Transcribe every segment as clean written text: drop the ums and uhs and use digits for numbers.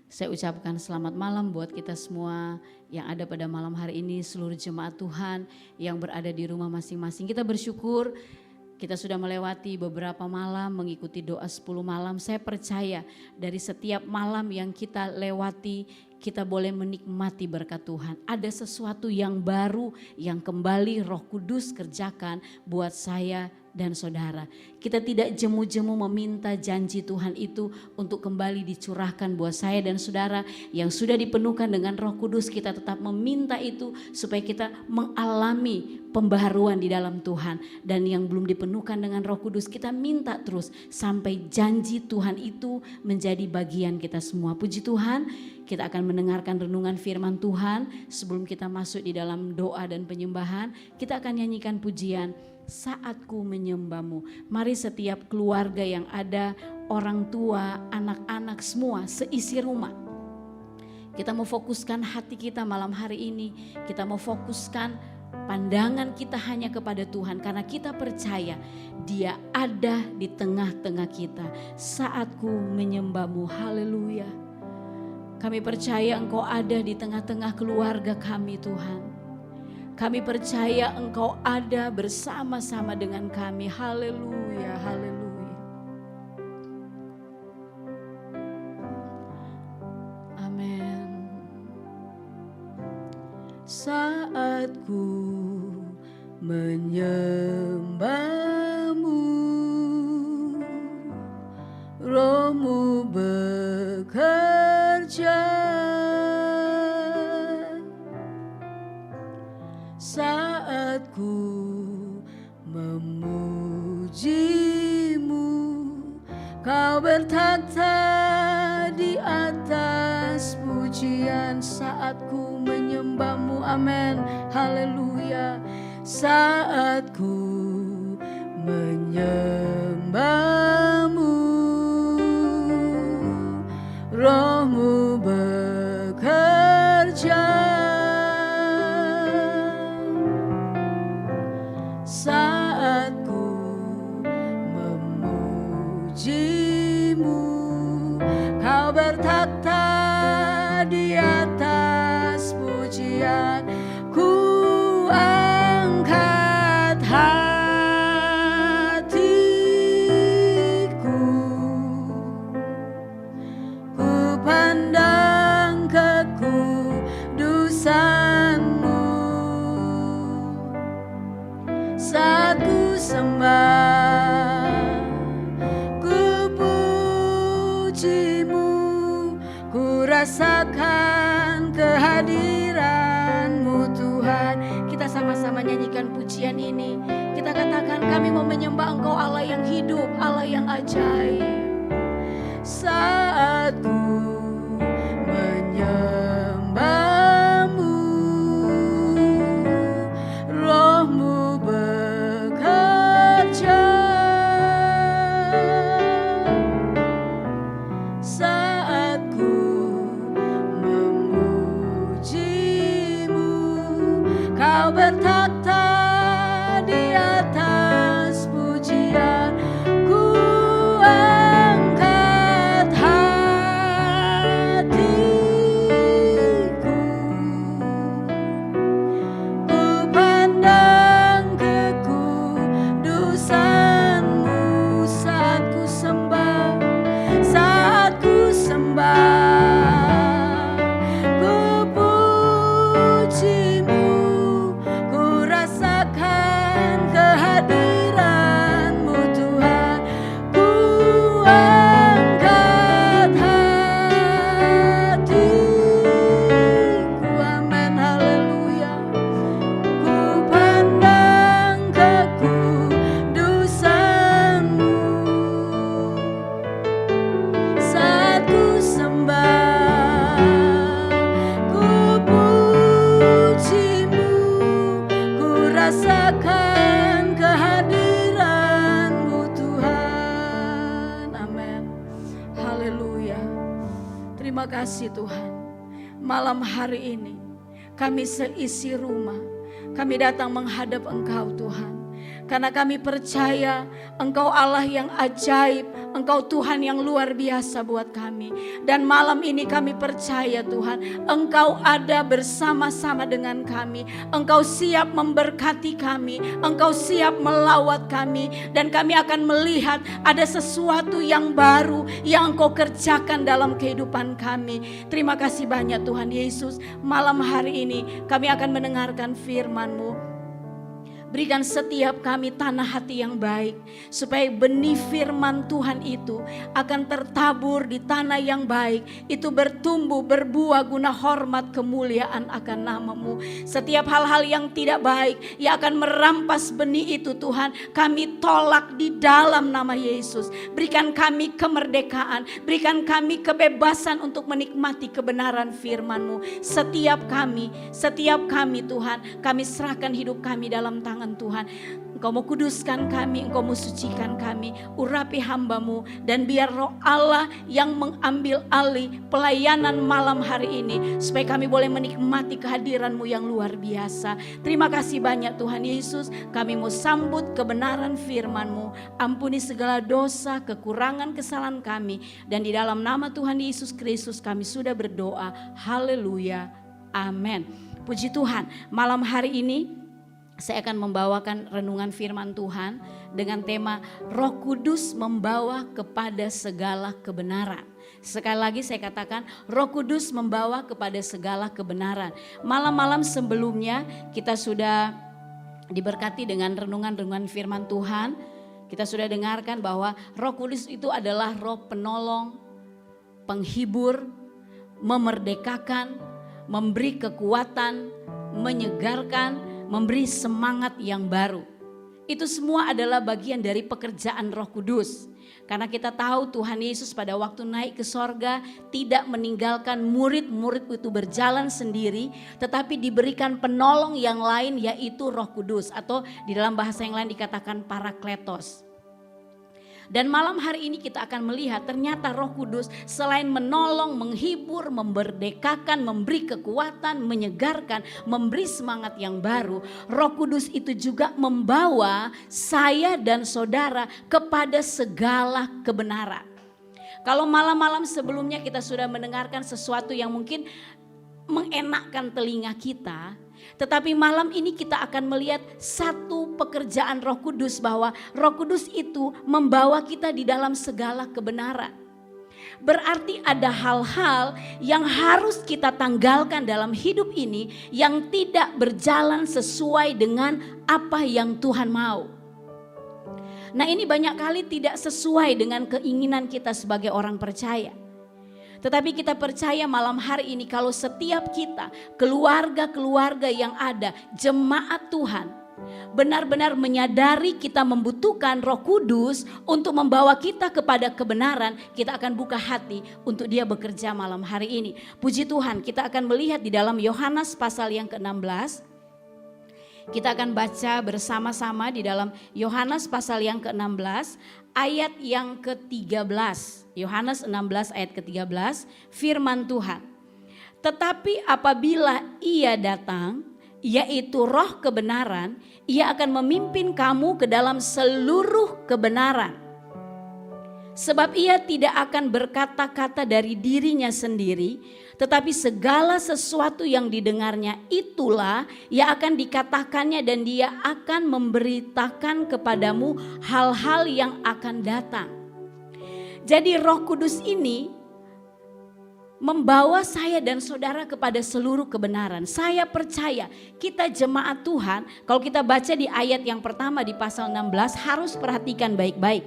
Saya ucapkan selamat malam buat kita semua yang ada pada malam hari ini, seluruh jemaat Tuhan yang berada di rumah masing-masing. Kita bersyukur kita sudah melewati beberapa malam mengikuti doa 10 malam. Saya percaya dari setiap malam yang kita lewati, kita boleh menikmati berkat Tuhan. Ada sesuatu yang baru yang kembali Roh Kudus kerjakan buat saya dan saudara. Kita tidak jemu-jemu meminta janji Tuhan itu untuk kembali dicurahkan buat saya dan saudara yang sudah dipenuhkan dengan Roh Kudus. Kita tetap meminta itu supaya kita mengalami pembaharuan di dalam Tuhan. Dan yang belum dipenuhkan dengan Roh Kudus, kita minta terus sampai janji Tuhan itu menjadi bagian kita semua. Puji Tuhan, kita akan mendengarkan renungan firman Tuhan. Sebelum kita masuk di dalam doa dan penyembahan, kita akan nyanyikan pujian Saatku Menyembahmu. Mari setiap keluarga yang ada, orang tua, anak-anak semua, seisi rumah. Kita mau fokuskan hati kita malam hari ini. Kita mau fokuskan pandangan kita hanya kepada Tuhan. Karena kita percaya Dia ada di tengah-tengah kita. Saatku menyembahmu, haleluya. Kami percaya Engkau ada di tengah-tengah keluarga kami Tuhan. Kami percaya Engkau ada bersama-sama dengan kami. Haleluya, haleluya. Amin. Saatku menyembahmu, Roh-Mu bekerja. Saatku memujimu, Kau bertata di atas pujian. Saatku menyembahmu, amin, haleluya. Saatku menyembahmu, Roh-Mu bekerja. Saatku memujimu, Kau bertata di atas pujian. Ku angkat hatiku, ku pandang kekudusan-Mu. Saat ku sembah, ku pujimu, ku rasakan kehadiran-Mu Tuhan. Kita sama-sama nyanyikan pujian ini. Kita katakan kami mau menyembah Engkau Allah yang hidup, Allah yang ajaib. Saat ku menyembahmu, Roh-Mu bekerja. Saat ku memujimu, Kau bertata di atas pujian. Ku angkat hatiku, ku pandang kekudusan-Mu. Saat ku sembah, saat ku sembah, ku pujimu, ku rasakan kehadiran-Mu Tuhan. Ku angkat hatiku, amin, haleluya. Ku pandang kekudusan-Mu. Saat ku sembah, ku pujimu, ku rasakan kehadiran-Mu Tuhan. Amin, haleluya. Terima kasih Tuhan. Malam hari ini kami seisi rumah, kami datang menghadap Engkau Tuhan. Karena kami percaya Engkau Allah yang ajaib, Engkau Tuhan yang luar biasa buat kami. Dan malam ini kami percaya Tuhan, Engkau ada bersama-sama dengan kami. Engkau siap memberkati kami, Engkau siap melawat kami. Dan kami akan melihat ada sesuatu yang baru yang Engkau kerjakan dalam kehidupan kami. Terima kasih banyak Tuhan Yesus. Malam hari ini kami akan mendengarkan firman-Mu. Berikan setiap kami tanah hati yang baik, supaya benih firman Tuhan itu akan tertabur di tanah yang baik. Itu bertumbuh, berbuah guna hormat kemuliaan akan nama-Mu. Setiap hal-hal yang tidak baik yang akan merampas benih itu Tuhan, kami tolak di dalam nama Yesus. Berikan kami kemerdekaan, berikan kami kebebasan untuk menikmati kebenaran firman-Mu. Setiap kami Tuhan, kami serahkan hidup kami dalam tangan Tuhan. Engkau mau kuduskan kami, Engkau mau sucikan kami, urapi hamba-Mu, dan biar Roh Allah yang mengambil alih pelayanan malam hari ini, supaya kami boleh menikmati kehadiran-Mu yang luar biasa. Terima kasih banyak Tuhan Yesus. Kami mau sambut kebenaran firman-Mu. Ampuni segala dosa, kekurangan, kesalahan kami, dan di dalam nama Tuhan Yesus Kristus kami sudah berdoa. Haleluya, amin. Puji Tuhan, malam hari ini saya akan membawakan renungan firman Tuhan dengan tema Roh Kudus membawa kepada segala kebenaran. Sekali lagi saya katakan, Roh Kudus membawa kepada segala kebenaran. Malam-malam sebelumnya kita sudah diberkati dengan renungan-renungan firman Tuhan. Kita sudah dengarkan bahwa Roh Kudus itu adalah roh penolong, penghibur, memerdekakan, memberi kekuatan, menyegarkan, memberi semangat yang baru. Itu semua adalah bagian dari pekerjaan Roh Kudus. Karena kita tahu Tuhan Yesus pada waktu naik ke sorga tidak meninggalkan murid-murid itu berjalan sendiri, tetapi diberikan penolong yang lain, yaitu Roh Kudus, atau di dalam bahasa yang lain dikatakan Parakletos. Dan malam hari ini kita akan melihat ternyata Roh Kudus selain menolong, menghibur, memerdekakan, memberi kekuatan, menyegarkan, memberi semangat yang baru, Roh Kudus itu juga membawa saya dan saudara kepada segala kebenaran. Kalau malam-malam sebelumnya kita sudah mendengarkan sesuatu yang mungkin mengenakkan telinga kita, tetapi malam ini kita akan melihat satu pekerjaan Roh Kudus, bahwa Roh Kudus itu membawa kita di dalam segala kebenaran. Berarti ada hal-hal yang harus kita tanggalkan dalam hidup ini yang tidak berjalan sesuai dengan apa yang Tuhan mau. Nah, ini banyak kali tidak sesuai dengan keinginan kita sebagai orang percaya. Tetapi kita percaya malam hari ini kalau setiap kita, keluarga-keluarga yang ada, jemaat Tuhan, benar-benar menyadari kita membutuhkan Roh Kudus untuk membawa kita kepada kebenaran, kita akan buka hati untuk Dia bekerja malam hari ini. Puji Tuhan, kita akan melihat di dalam Yohanes pasal yang ke-16. Kita akan baca bersama-sama di dalam Yohanes pasal yang ke-16 ayat yang ke-13. Yohanes 16 ayat ke-13, firman Tuhan. Tetapi apabila Ia datang, yaitu Roh kebenaran, Ia akan memimpin kamu ke dalam seluruh kebenaran. Sebab Ia tidak akan berkata-kata dari dirinya sendiri, tetapi segala sesuatu yang didengarnya itulah yang akan dikatakannya, dan Dia akan memberitakan kepadamu hal-hal yang akan datang. Jadi Roh Kudus ini membawa saya dan saudara kepada seluruh kebenaran. Saya percaya kita jemaat Tuhan, kalau kita baca di ayat yang pertama di pasal 16, harus perhatikan baik-baik.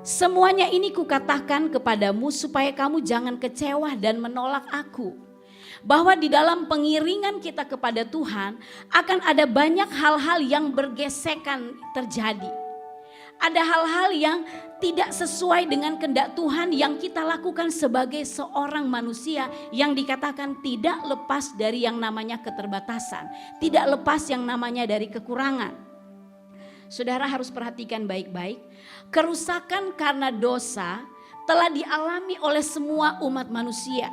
Semuanya ini kukatakan kepadamu supaya kamu jangan kecewa dan menolak aku. Bahwa di dalam pengiringan kita kepada Tuhan akan ada banyak hal-hal yang bergesekan terjadi. Ada hal-hal yang tidak sesuai dengan kehendak Tuhan yang kita lakukan sebagai seorang manusia yang dikatakan tidak lepas dari yang namanya keterbatasan, tidak lepas yang namanya dari kekurangan. Saudara harus perhatikan baik-baik, kerusakan karena dosa telah dialami oleh semua umat manusia.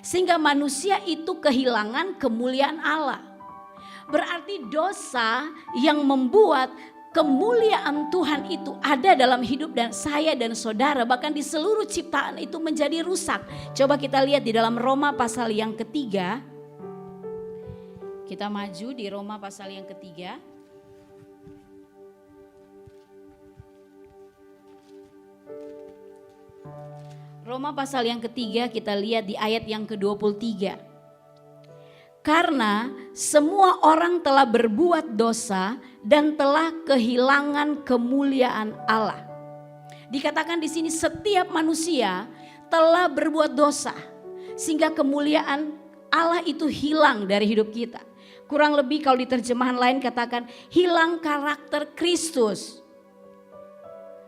Sehingga manusia itu kehilangan kemuliaan Allah. Berarti dosa yang membuat kemuliaan Tuhan itu ada dalam hidup dan saya dan saudara, bahkan di seluruh ciptaan itu menjadi rusak. Coba kita lihat di dalam Roma pasal yang ketiga. Kita maju di Roma pasal yang ketiga. Roma pasal yang ketiga, kita lihat di ayat yang ke-23. Karena semua orang telah berbuat dosa dan telah kehilangan kemuliaan Allah. Dikatakan di sini setiap manusia telah berbuat dosa sehingga kemuliaan Allah itu hilang dari hidup kita. Kurang lebih kalau di terjemahan lain katakan hilang karakter Kristus.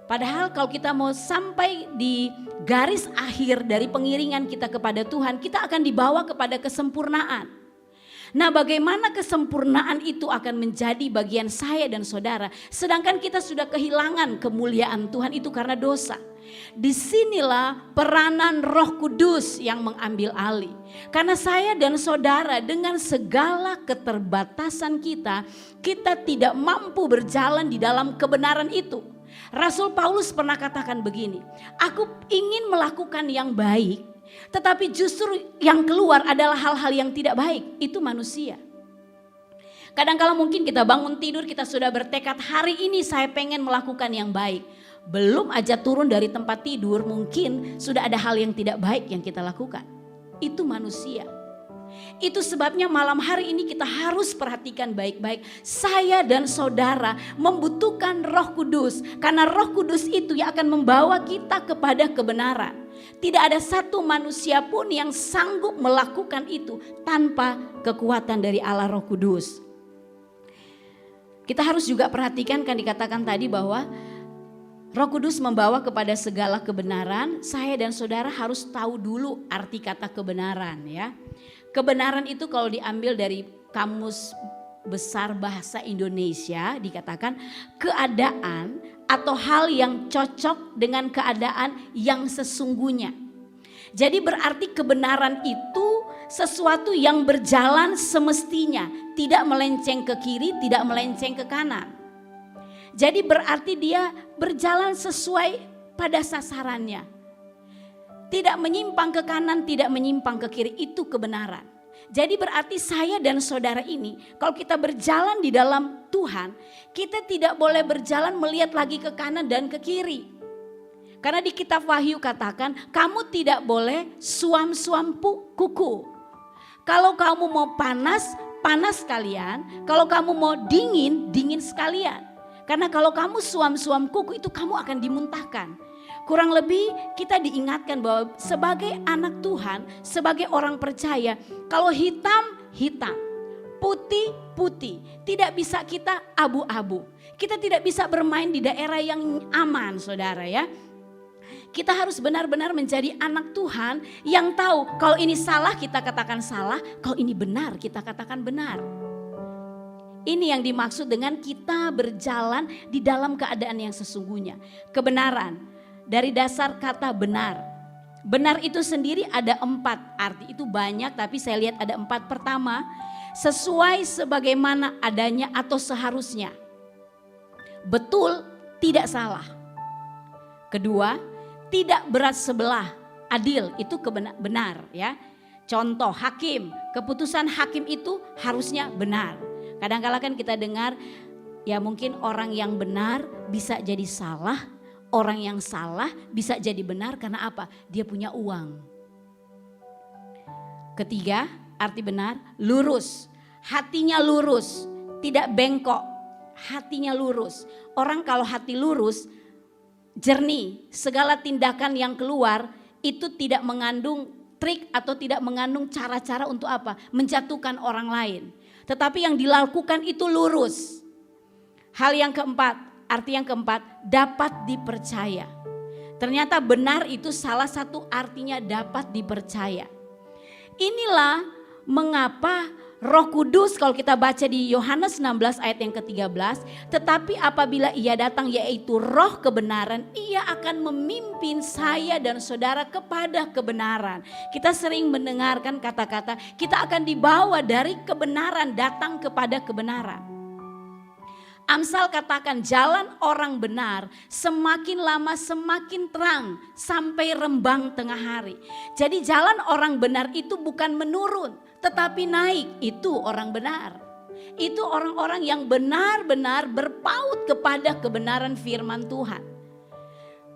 Padahal kalau kita mau sampai di garis akhir dari pengiringan kita kepada Tuhan, kita akan dibawa kepada kesempurnaan. Nah, bagaimana kesempurnaan itu akan menjadi bagian saya dan saudara, sedangkan kita sudah kehilangan kemuliaan Tuhan itu karena dosa. Disinilah peranan Roh Kudus yang mengambil alih. Karena saya dan saudara dengan segala keterbatasan kita, kita tidak mampu berjalan di dalam kebenaran itu. Rasul Paulus pernah katakan begini, aku ingin melakukan yang baik, tetapi justru yang keluar adalah hal-hal yang tidak baik. Itu manusia. Kadang-kala mungkin kita bangun tidur, kita sudah bertekad hari ini saya pengen melakukan yang baik. Belum aja turun dari tempat tidur mungkin sudah ada hal yang tidak baik yang kita lakukan. Itu manusia. Itu sebabnya malam hari ini kita harus perhatikan baik-baik. Saya dan saudara membutuhkan Roh Kudus. Karena Roh Kudus itu yang akan membawa kita kepada kebenaran. Tidak ada satu manusia pun yang sanggup melakukan itu tanpa kekuatan dari Allah Roh Kudus. Kita harus juga perhatikan, kan dikatakan tadi bahwa Roh Kudus membawa kepada segala kebenaran. Saya dan saudara harus tahu dulu arti kata kebenaran ya. Kebenaran itu kalau diambil dari Kamus Besar Bahasa Indonesia dikatakan keadaan atau hal yang cocok dengan keadaan yang sesungguhnya. Jadi berarti kebenaran itu sesuatu yang berjalan semestinya, tidak melenceng ke kiri, tidak melenceng ke kanan. Jadi berarti dia berjalan sesuai pada sasarannya. Tidak menyimpang ke kanan, tidak menyimpang ke kiri, itu kebenaran. Jadi berarti saya dan saudara ini, kalau kita berjalan di dalam Tuhan, kita tidak boleh berjalan melihat lagi ke kanan dan ke kiri. Karena di kitab Wahyu katakan, kamu tidak boleh suam-suam kuku. Kalau kamu mau panas, panas sekalian. Kalau kamu mau dingin, dingin sekalian. Karena kalau kamu suam-suam kuku itu kamu akan dimuntahkan. Kurang lebih kita diingatkan bahwa sebagai anak Tuhan, sebagai orang percaya, kalau hitam, hitam, putih, putih. Tidak bisa kita abu-abu. Kita tidak bisa bermain di daerah yang aman, saudara ya. Kita harus benar-benar menjadi anak Tuhan yang tahu kalau ini salah kita katakan salah, kalau ini benar kita katakan benar. Ini yang dimaksud dengan kita berjalan di dalam keadaan yang sesungguhnya. Kebenaran dari dasar kata benar. Benar itu sendiri ada 4 arti, itu banyak tapi saya lihat ada 4. Pertama, sesuai sebagaimana adanya atau seharusnya. Betul, tidak salah. Kedua, tidak berat sebelah, adil, itu benar ya. Contoh hakim, keputusan hakim itu harusnya benar. Kadang-kala kan kita dengar ya mungkin orang yang benar bisa jadi salah, orang yang salah bisa jadi benar karena apa? Dia punya uang. Ketiga, arti benar, lurus. Hatinya lurus, tidak bengkok, hatinya lurus. Orang kalau hati lurus, jernih, segala tindakan yang keluar itu tidak mengandung trik atau tidak mengandung cara-cara untuk apa? Menjatuhkan orang lain. Tetapi yang dilakukan itu lurus. Hal yang keempat, arti yang keempat, dapat dipercaya. Ternyata benar itu salah satu artinya dapat dipercaya. Inilah mengapa Roh Kudus kalau kita baca di Yohanes 16 ayat yang ke-13, tetapi apabila ia datang yaitu Roh kebenaran, ia akan memimpin saya dan saudara kepada kebenaran. Kita sering mendengarkan kata-kata kita akan dibawa dari kebenaran datang kepada kebenaran. Amsal katakan jalan orang benar semakin lama semakin terang sampai rembang tengah hari. Jadi jalan orang benar itu bukan menurun tetapi naik, itu orang benar. Itu orang-orang yang benar-benar berpaut kepada kebenaran firman Tuhan.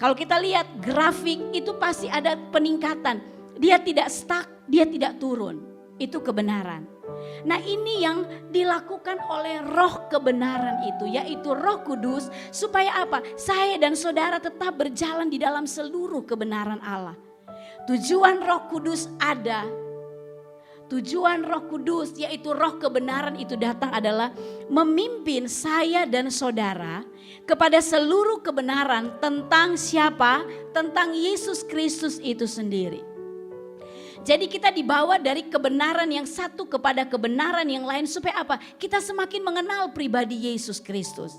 Kalau kita lihat grafik itu pasti ada peningkatan. Dia tidak stuck, dia tidak turun. Itu kebenaran. Nah ini yang dilakukan oleh roh kebenaran itu, yaitu Roh Kudus, supaya apa? Saya dan saudara tetap berjalan di dalam seluruh kebenaran Allah. Tujuan Roh Kudus ada. Tujuan Roh Kudus yaitu roh kebenaran itu datang adalah memimpin saya dan saudara kepada seluruh kebenaran tentang siapa? Tentang Yesus Kristus itu sendiri. Jadi kita dibawa dari kebenaran yang satu kepada kebenaran yang lain supaya apa? Kita semakin mengenal pribadi Yesus Kristus.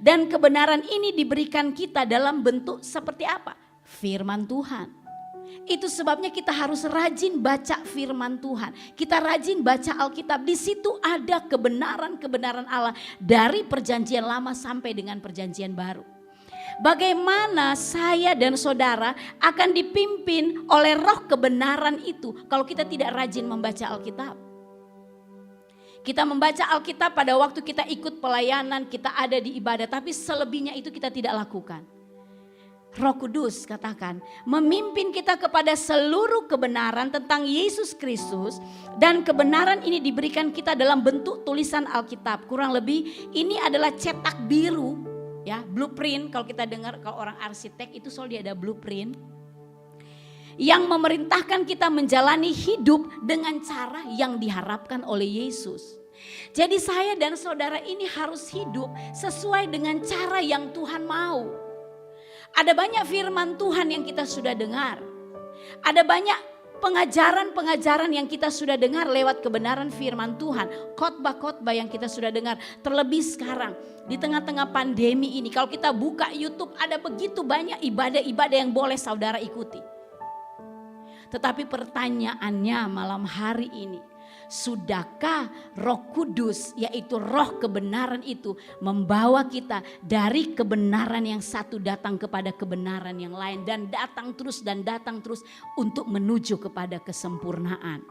Dan kebenaran ini diberikan kita dalam bentuk seperti apa? Firman Tuhan. Itu sebabnya kita harus rajin baca firman Tuhan. Kita rajin baca Alkitab. Di situ ada kebenaran-kebenaran Allah dari perjanjian lama sampai dengan perjanjian baru. Bagaimana saya dan saudara akan dipimpin oleh roh kebenaran itu kalau kita tidak rajin membaca Alkitab. Kita membaca Alkitab pada waktu kita ikut pelayanan, kita ada di ibadah, tapi selebihnya itu kita tidak lakukan. Roh Kudus katakan memimpin kita kepada seluruh kebenaran tentang Yesus Kristus, dan kebenaran ini diberikan kita dalam bentuk tulisan Alkitab. Kurang lebih ini adalah cetak biru, ya, blueprint. Kalau kita dengar, kalau orang arsitek itu selalu dia ada blueprint yang memerintahkan kita menjalani hidup dengan cara yang diharapkan oleh Yesus. Jadi saya dan saudara ini harus hidup sesuai dengan cara yang Tuhan mau. Ada banyak firman Tuhan yang kita sudah dengar. Ada banyak pengajaran-pengajaran yang kita sudah dengar lewat kebenaran firman Tuhan. Khotbah-khotbah yang kita sudah dengar. Terlebih sekarang di tengah-tengah pandemi ini. Kalau kita buka YouTube ada begitu banyak ibadah-ibadah yang boleh saudara ikuti. Tetapi pertanyaannya malam hari ini. Sudahkah Roh Kudus yaitu roh kebenaran itu membawa kita dari kebenaran yang satu datang kepada kebenaran yang lain. Dan datang terus untuk menuju kepada kesempurnaan.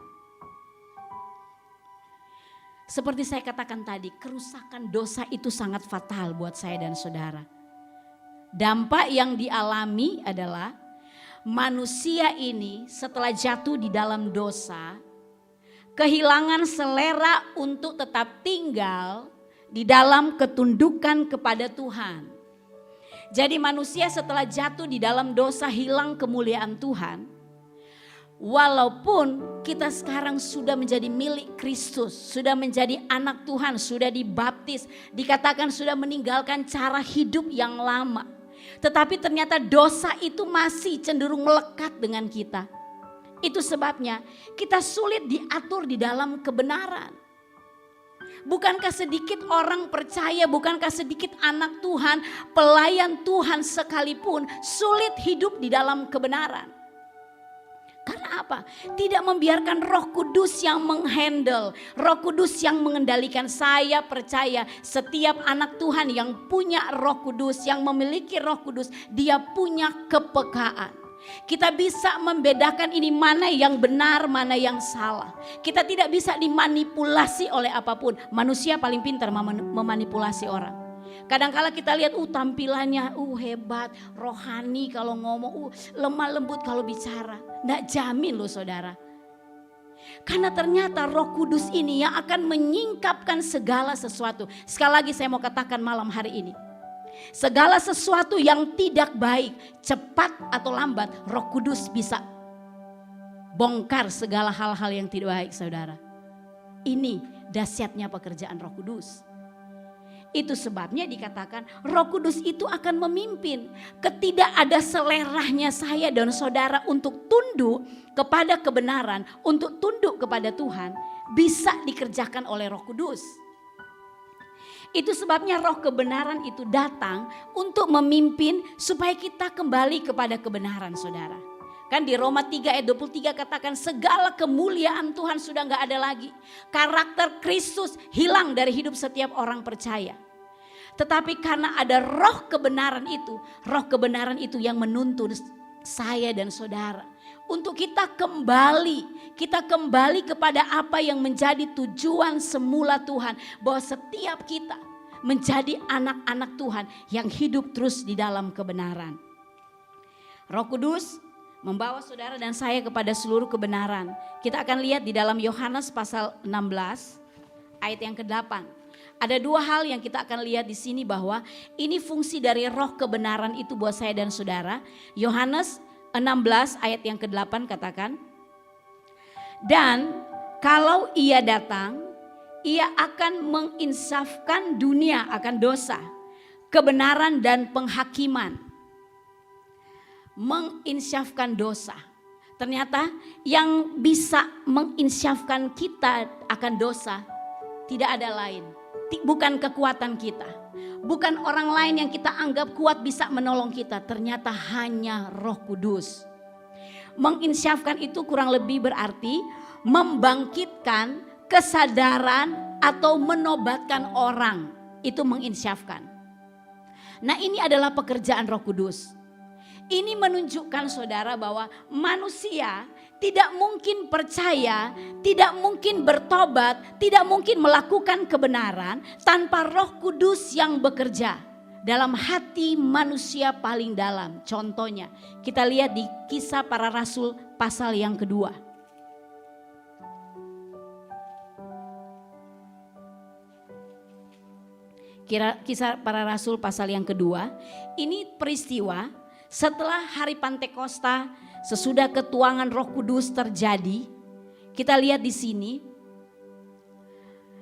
Seperti saya katakan tadi, kerusakan dosa itu sangat fatal buat saya dan saudara. Dampak yang dialami adalah manusia ini setelah jatuh di dalam dosa, kehilangan selera untuk tetap tinggal di dalam ketundukan kepada Tuhan. Jadi manusia setelah jatuh di dalam dosa hilang kemuliaan Tuhan. Walaupun kita sekarang sudah menjadi milik Kristus, sudah menjadi anak Tuhan, sudah dibaptis, dikatakan sudah meninggalkan cara hidup yang lama. Tetapi ternyata dosa itu masih cenderung melekat dengan kita. Itu sebabnya kita sulit diatur di dalam kebenaran. Bukankah sedikit orang percaya, bukankah sedikit anak Tuhan, pelayan Tuhan sekalipun sulit hidup di dalam kebenaran. Karena apa? Tidak membiarkan Roh Kudus yang menghandle, Roh Kudus yang mengendalikan. Saya percaya setiap anak Tuhan yang punya Roh Kudus, yang memiliki Roh Kudus, dia punya kepekaan. Kita bisa membedakan ini mana yang benar, mana yang salah. Kita tidak bisa dimanipulasi oleh apapun. Manusia paling pintar memanipulasi orang. Kadang-kala kita lihat tampilannya hebat, rohani kalau ngomong, lemah lembut kalau bicara. Nggak jamin loh saudara. Karena ternyata Roh Kudus ini yang akan menyingkapkan segala sesuatu. Sekali lagi saya mau katakan malam hari ini. Segala sesuatu yang tidak baik, cepat atau lambat, Roh Kudus bisa bongkar segala hal-hal yang tidak baik saudara. Ini dahsyatnya pekerjaan Roh Kudus. Itu sebabnya dikatakan Roh Kudus itu akan memimpin. Ketidak ada selerahnya saya dan saudara untuk tunduk kepada kebenaran, untuk tunduk kepada Tuhan, bisa dikerjakan oleh Roh Kudus. Itu sebabnya roh kebenaran itu datang untuk memimpin supaya kita kembali kepada kebenaran saudara. Kan di Roma 3 ayat 23 katakan segala kemuliaan Tuhan sudah gak ada lagi. Karakter Kristus hilang dari hidup setiap orang percaya. Tetapi karena ada roh kebenaran itu yang menuntun saya dan saudara. Untuk kita kembali kepada apa yang menjadi tujuan semula Tuhan. Bahwa setiap kita menjadi anak-anak Tuhan yang hidup terus di dalam kebenaran. Roh Kudus membawa saudara dan saya kepada seluruh kebenaran. Kita akan lihat di dalam Yohanes pasal 16 ayat yang ke-8. Ada dua hal yang kita akan lihat di sini bahwa ini fungsi dari roh kebenaran itu buat saya dan saudara. Yohanes 16 ayat yang ke-8 katakan, dan kalau ia datang, ia akan menginsafkan dunia akan dosa, kebenaran dan penghakiman. Menginsafkan dosa. Ternyata yang bisa menginsafkan kita akan dosa tidak ada lain. Bukan kekuatan kita. Bukan orang lain yang kita anggap kuat bisa menolong kita. Ternyata hanya Roh Kudus. Menginsyafkan itu kurang lebih berarti membangkitkan kesadaran atau menobatkan orang. Itu menginsyafkan. Nah, ini adalah pekerjaan Roh Kudus. Ini menunjukkan saudara bahwa manusia tidak mungkin percaya, tidak mungkin bertobat, tidak mungkin melakukan kebenaran tanpa Roh Kudus yang bekerja dalam hati manusia paling dalam. Contohnya kita lihat di Kisah Para Rasul pasal yang kedua. Kisah Para Rasul pasal yang kedua. Ini peristiwa setelah hari Pantekosta, sesudah ketuangan Roh Kudus terjadi. Kita lihat di sini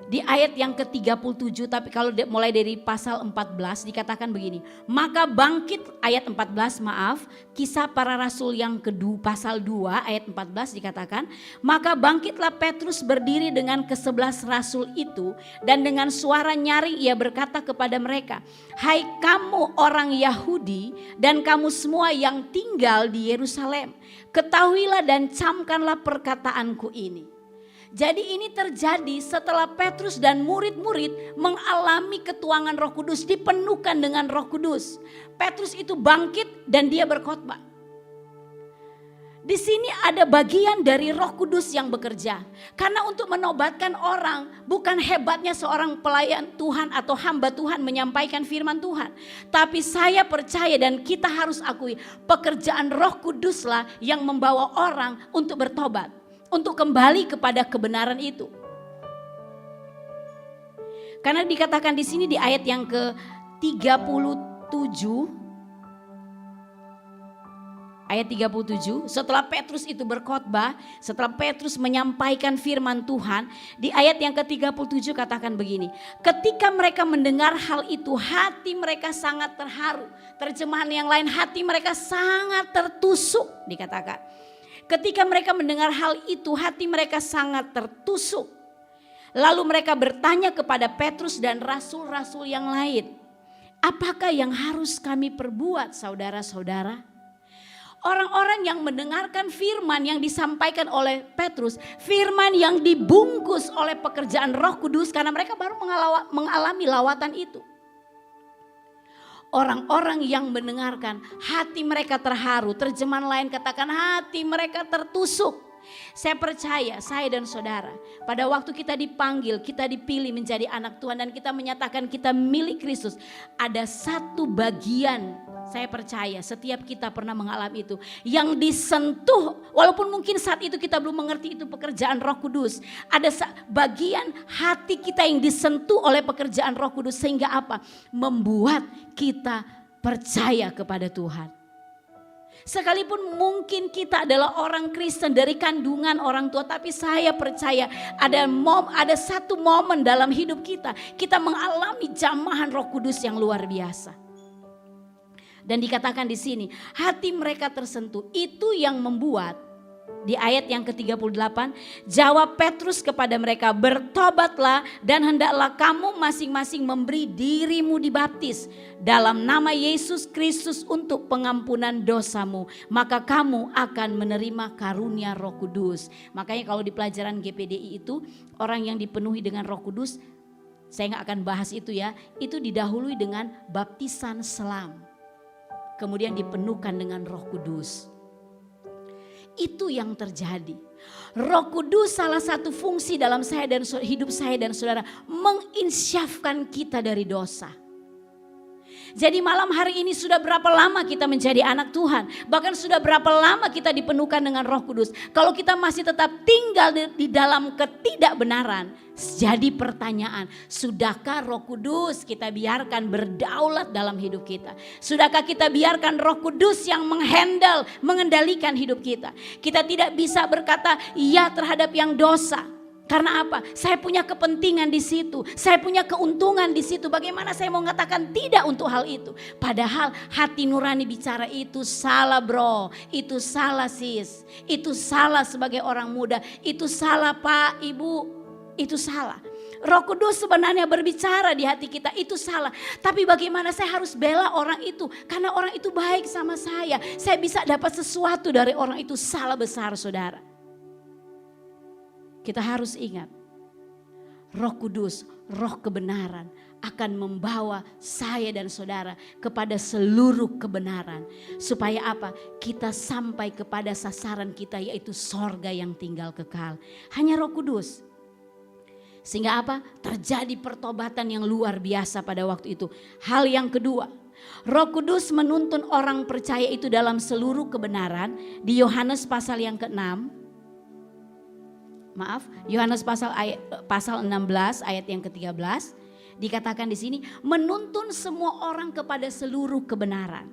di ayat yang ke-37, tapi kalau mulai dari pasal 14 dikatakan begini. Maka bangkit, ayat 14 maaf, Kisah Para Rasul yang kedua pasal 2 ayat 14 dikatakan. Maka bangkitlah Petrus berdiri dengan ke-11 rasul itu, dan dengan suara nyaring ia berkata kepada mereka, hai kamu orang Yahudi dan kamu semua yang tinggal di Yerusalem, ketahuilah dan camkanlah perkataanku ini. Jadi ini terjadi setelah Petrus dan murid-murid mengalami ketuangan Roh Kudus, dipenuhkan dengan Roh Kudus. Petrus itu bangkit dan dia berkhotbah. Di sini ada bagian dari Roh Kudus yang bekerja. Karena untuk menobatkan orang bukan hebatnya seorang pelayan Tuhan atau hamba Tuhan menyampaikan firman Tuhan. Tapi saya percaya dan kita harus akui, pekerjaan Roh Kuduslah yang membawa orang untuk bertobat. Untuk kembali kepada kebenaran itu. Karena dikatakan di sini di ayat yang ke-37. Ayat 37, setelah Petrus itu berkhotbah, setelah Petrus menyampaikan firman Tuhan, di ayat yang ke-37 katakan begini. Ketika mereka mendengar hal itu, hati mereka sangat terharu. Terjemahan yang lain, hati mereka sangat tertusuk dikatakan. Ketika mereka mendengar hal itu, hati mereka sangat tertusuk. Lalu mereka bertanya kepada Petrus dan rasul-rasul yang lain, apakah yang harus kami perbuat, saudara-saudara? Orang-orang yang mendengarkan firman yang disampaikan oleh Petrus, firman yang dibungkus oleh pekerjaan Roh Kudus, karena mereka baru mengalami lawatan itu. Orang-orang yang mendengarkan, hati mereka terharu. Terjemahan lain katakan hati mereka tertusuk. Saya percaya, saya dan saudara, pada waktu kita dipanggil, kita dipilih menjadi anak Tuhan dan kita menyatakan kita milik Kristus, ada satu bagian, saya percaya setiap kita pernah mengalami itu, yang disentuh, walaupun mungkin saat itu kita belum mengerti itu pekerjaan Roh Kudus. Ada bagian hati kita yang disentuh oleh pekerjaan Roh Kudus, sehingga apa? Membuat kita percaya kepada Tuhan. Sekalipun mungkin kita adalah orang Kristen dari kandungan orang tua, tapi saya percaya ada satu momen dalam hidup kita mengalami jamahan Roh Kudus yang luar biasa. Dan dikatakan di sini, hati mereka tersentuh. Itu yang membuat di ayat yang ke-38, jawab Petrus kepada mereka, bertobatlah dan hendaklah kamu masing-masing memberi dirimu dibaptis dalam nama Yesus Kristus untuk pengampunan dosamu, maka kamu akan menerima karunia Roh Kudus. Makanya kalau di pelajaran GPDI itu, orang yang dipenuhi dengan Roh Kudus Saya nggak akan bahas itu ya. Itu didahului dengan baptisan selam. Kemudian dipenuhkan dengan Roh Kudus. Itu yang terjadi. Roh Kudus salah satu fungsi dalam hidup saya dan saudara, menginsyafkan kita dari dosa. Jadi malam hari ini sudah berapa lama kita menjadi anak Tuhan. Bahkan sudah berapa lama kita dipenuhkan dengan Roh Kudus. Kalau kita masih tetap tinggal di dalam ketidakbenaran. Jadi pertanyaan, sudahkah Roh Kudus kita biarkan berdaulat dalam hidup kita? Sudahkah kita biarkan Roh Kudus yang mengendalikan hidup kita? Kita tidak bisa berkata ya terhadap yang dosa. Karena apa? Saya punya kepentingan di situ. Saya punya keuntungan di situ. Bagaimana saya mau mengatakan tidak untuk hal itu? Padahal hati nurani bicara itu salah bro. Itu salah sis. Itu salah sebagai orang muda. Itu salah pak, ibu. Itu salah. Roh Kudus sebenarnya berbicara di hati kita. Itu salah. Tapi bagaimana saya harus bela orang itu? Karena orang itu baik sama saya. Saya bisa dapat sesuatu dari orang itu. Salah besar saudara. Kita harus ingat, Roh Kudus, Roh kebenaran akan membawa saya dan saudara kepada seluruh kebenaran. Supaya apa? Kita sampai kepada sasaran kita, yaitu sorga yang tinggal kekal. Hanya Roh Kudus. Sehingga apa? Terjadi pertobatan yang luar biasa pada waktu itu. Hal yang kedua, Roh Kudus menuntun orang percaya itu dalam seluruh kebenaran. Di Yohanes pasal yang ke-6. Yohanes pasal 16 ayat yang ke-13 dikatakan di sini menuntun semua orang kepada seluruh kebenaran.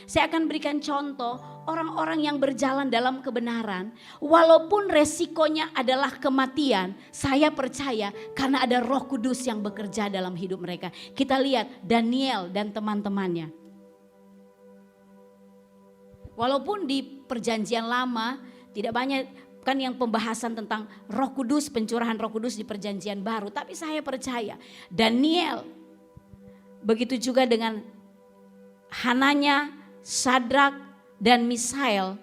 Saya akan berikan contoh orang-orang yang berjalan dalam kebenaran walaupun resikonya adalah kematian, saya percaya karena ada Roh Kudus yang bekerja dalam hidup mereka. Kita lihat Daniel dan teman-temannya. Walaupun di perjanjian lama tidak banyak kan yang pembahasan tentang Roh Kudus, pencurahan Roh Kudus di perjanjian baru. Tapi saya percaya Daniel, begitu juga dengan Hananya, Sadrak dan Misael,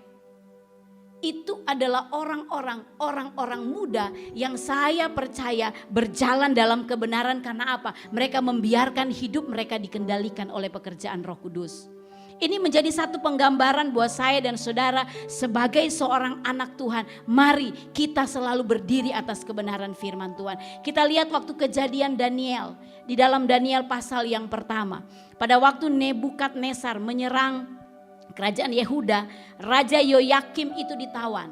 itu adalah orang-orang muda yang saya percaya berjalan dalam kebenaran. Karena apa? Mereka membiarkan hidup mereka dikendalikan oleh pekerjaan Roh Kudus. Ini menjadi satu penggambaran buat saya dan saudara sebagai seorang anak Tuhan. Mari kita selalu berdiri atas kebenaran firman Tuhan. Kita lihat waktu kejadian Daniel. Di dalam Daniel pasal yang pertama. Pada waktu Nebukadnezar menyerang kerajaan Yehuda, Raja Yoyakim itu ditawan.